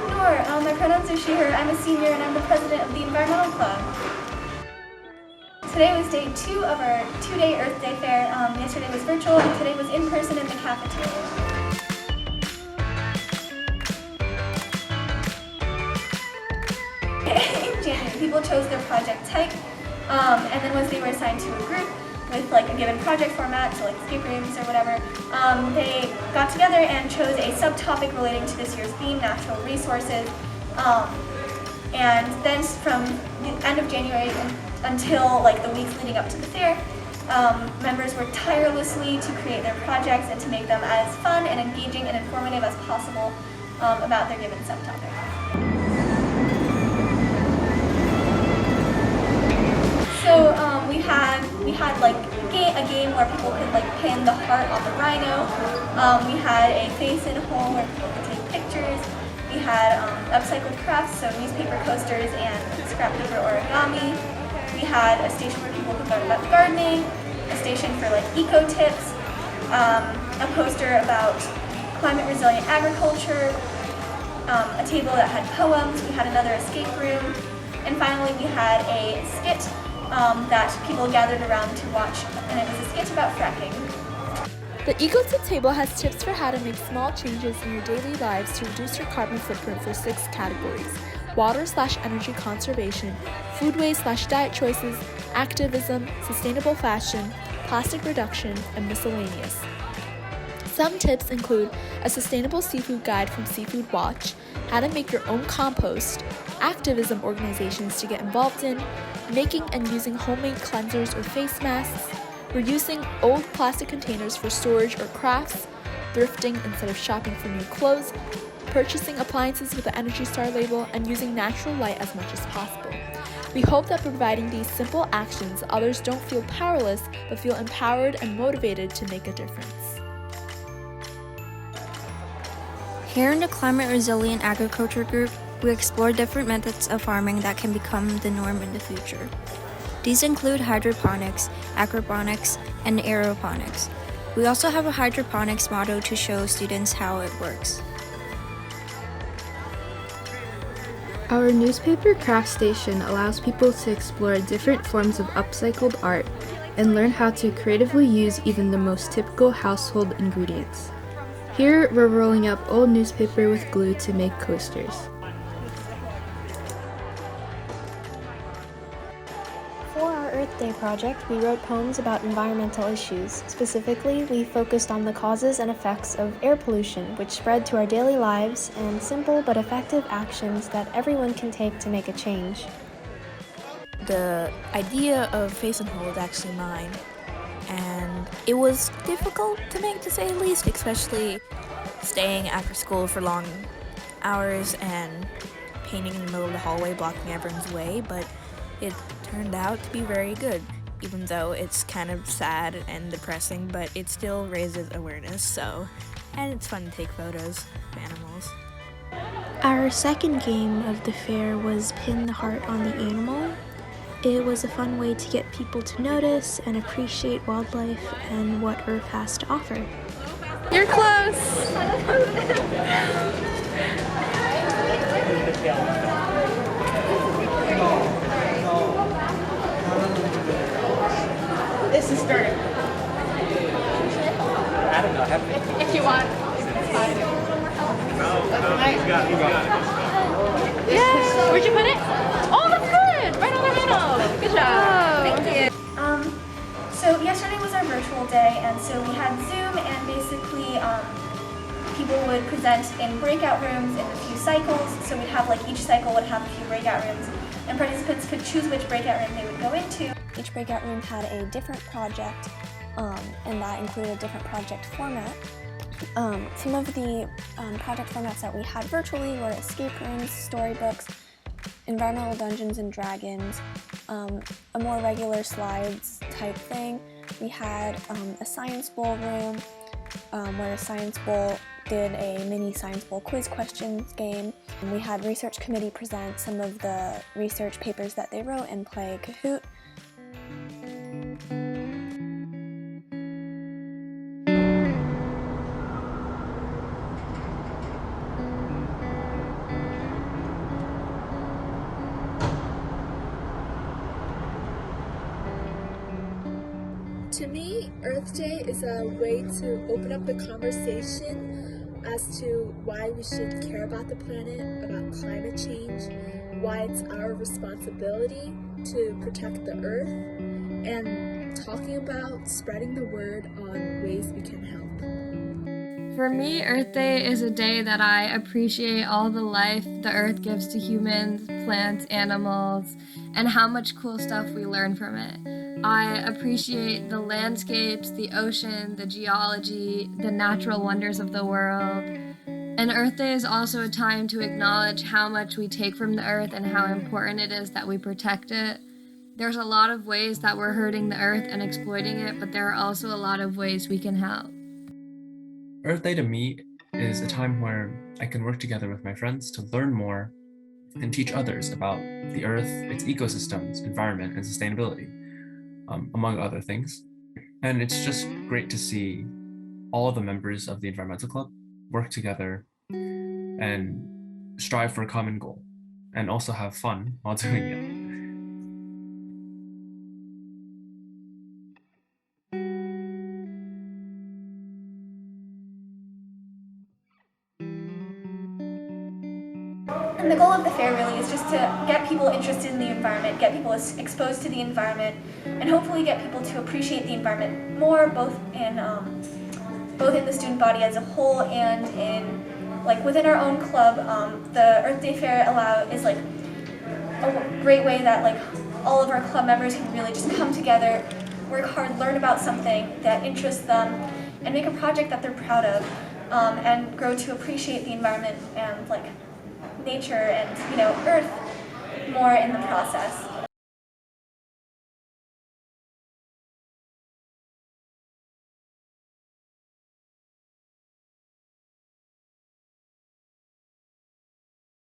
I'm Noor. My pronouns are she, her. I'm a senior and I'm the president of the Environmental Club. Today was day 2 of our 2-day Earth Day fair. Yesterday was virtual and today was in person in the cafeteria. In January, people chose their project type, and then once they were assigned to a group with like a given project format, so like escape rooms or whatever, they got together and chose a subtopic relating to this year's theme, natural resources. And then from the end of January until like the weeks leading up to the fair, members worked tirelessly to create their projects and to make them as fun and engaging and informative as possible about their given subtopic. So we had like a game where people could like pin the heart on the rhino. We had a face in hole where people could take pictures. We had upcycled crafts, so newspaper coasters and scrap paper origami. We had a station where people could learn about gardening, a station for like eco tips, a poster about climate resilient agriculture, a table that had poems. We had another escape room, and finally we had a skit that people gathered around to watch, and it was a skit about fracking. The EcoTip table has tips for how to make small changes in your daily lives to reduce your carbon footprint for 6 categories: water/energy conservation, food waste/diet choices, activism, sustainable fashion, plastic reduction, and miscellaneous. Some tips include a sustainable seafood guide from Seafood Watch, how to make your own compost, activism organizations to get involved in, making and using homemade cleansers or face masks, reusing old plastic containers for storage or crafts, thrifting instead of shopping for new clothes, purchasing appliances with the Energy Star label, and using natural light as much as possible. We hope that providing these simple actions, others don't feel powerless but feel empowered and motivated to make a difference. Here in the Climate Resilient Agriculture Group, we explore different methods of farming that can become the norm in the future. These include hydroponics, aquaponics, and aeroponics. We also have a hydroponics motto to show students how it works. Our newspaper craft station allows people to explore different forms of upcycled art and learn how to creatively use even the most typical household ingredients. Here, we're rolling up old newspaper with glue to make coasters. For our Earth Day project, we wrote poems about environmental issues. Specifically, we focused on the causes and effects of air pollution, which spread to our daily lives, and simple but effective actions that everyone can take to make a change. The idea of face and hole is actually mine, and it was difficult to make, to say the least, especially staying after school for long hours and painting in the middle of the hallway, blocking everyone's way, but it turned out to be very good, even though it's kind of sad and depressing, but it still raises awareness, and it's fun to take photos of animals. Our second game of the fair was Pin the Heart on the Animal. It was a fun way to get people to notice and appreciate wildlife and what Earth has to offer. You're close! This is starting. I don't know. If you want. You got it. Yay! Where'd you put it? Oh, that's good! Right on the middle. Good job. Thank you. So yesterday was our virtual day, and so we had Zoom, and basically people would present in breakout rooms in a few cycles. So we'd have like each cycle would have a few breakout rooms, and participants could choose which breakout room they would go into. Each breakout room had a different project, and that included a different project format. Some of the project formats that we had virtually were escape rooms, storybooks, environmental Dungeons and Dragons, a more regular slides type thing. We had a Science Bowl room where Science Bowl did a mini Science Bowl quiz questions game. We had Research Committee present some of the research papers that they wrote and play Kahoot. To me, Earth Day is a way to open up the conversation as to why we should care about the planet, about climate change, why it's our responsibility to protect the Earth, and talking about spreading the word on ways we can help. For me, Earth Day is a day that I appreciate all the life the Earth gives to humans, plants, animals, and how much cool stuff we learn from it. I appreciate the landscapes, the ocean, the geology, the natural wonders of the world. And Earth Day is also a time to acknowledge how much we take from the Earth and how important it is that we protect it. There's a lot of ways that we're hurting the Earth and exploiting it, but there are also a lot of ways we can help. Earth Day to me is a time where I can work together with my friends to learn more and teach others about the Earth, its ecosystems, environment, and sustainability, among other things. And it's just great to see all the members of the Environmental Club work together and strive for a common goal, and also have fun while doing it. And the goal of the fair really is just to get people interested in the environment, get people exposed to the environment, and hopefully get people to appreciate the environment more, both in the student body as a whole and in within our own club. The Earth Day Fair is like a great way that all of our club members can really just come together, work hard, learn about something that interests them, and make a project that they're proud of, and grow to appreciate the environment and nature and Earth more in the process.